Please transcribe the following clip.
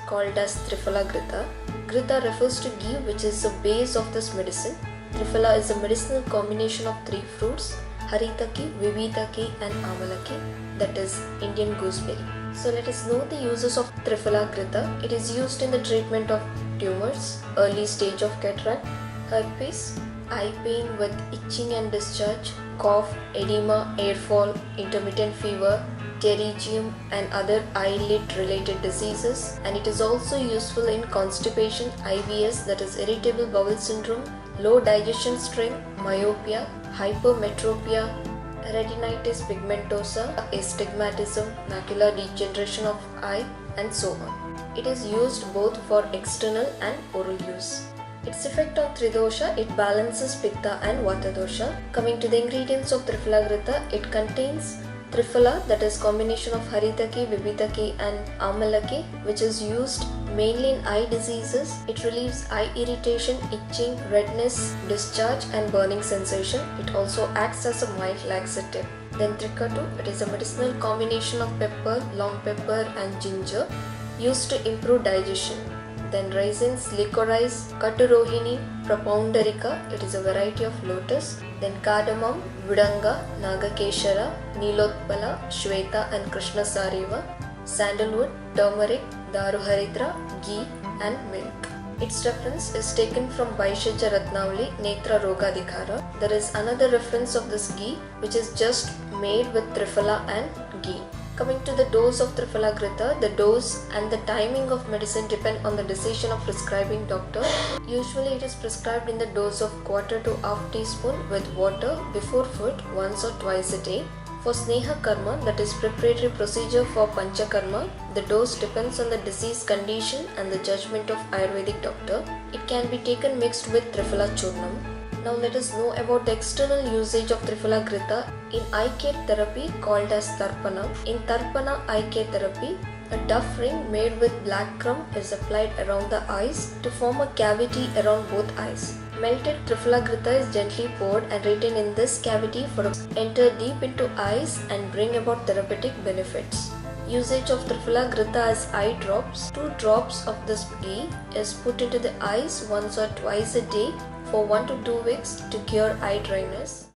called as Triphala Ghrita. Ghrita refers to ghee, which is the base of this medicine. Triphala is a medicinal combination of 3 fruits, Haritaki, Vivitaki and Amalaki, that is Indian gooseberry. So let us know the uses of Triphala Ghrita. It is used in the treatment of tumors, early stage of cataract, herpes, eye pain with itching and discharge, cough, edema, airfall, intermittent fever, pterygium and other eyelid related diseases, and it is also useful in constipation, IBS, that is irritable bowel syndrome, low digestion strength, myopia, hypermetropia, retinitis pigmentosa, astigmatism, macular degeneration of eye, and so on. It is used both for external and oral use. Its effect on Tridosha, it balances Pitta and Vata dosha. Coming to the ingredients of Triphala Ghrita, it contains Triphala, that is combination of Haritaki, Vivitaki and Amalaki, which is used mainly in eye diseases. It relieves eye irritation, itching, redness, discharge and burning sensation. It also acts as a mild laxative. Then Trikatu, it is a medicinal combination of pepper, long pepper and ginger used to improve digestion. Then raisins, licorice, Katurohini, Propoundarica, it is a variety of lotus. Then cardamom, Vidanga, Nagakeshara, Nilotpala, Shweta and Krishna Sariva, sandalwood, turmeric, Daruharitra, ghee and milk. Its reference is taken from Vaishesha Ratnavali, Netra Rogadikara. There is another reference of this ghee which is just made with Triphala and ghee. Coming to the dose of Triphala Ghrita, the dose and the timing of medicine depend on the decision of prescribing doctor. Usually it is prescribed in the dose of quarter to half teaspoon with water before food once or twice a day. For Sneha Karma, that is preparatory procedure for Panchakarma, the dose depends on the disease condition and the judgment of Ayurvedic doctor. It can be taken mixed with Triphala Churnam. Now let us know about the external usage of Triphala Ghrita in eye care therapy called as Tarpana. In Tarpana eye care therapy, a duff ring made with black crumb is applied around the eyes to form a cavity around both eyes. Melted Triphala Ghrita is gently poured and retained in this cavity for enter deep into eyes and bring about therapeutic benefits. Usage of Triphala Ghrita as eye drops. 2 drops of this ghee is put into the eyes once or twice a day for 1 to 2 weeks to cure eye dryness.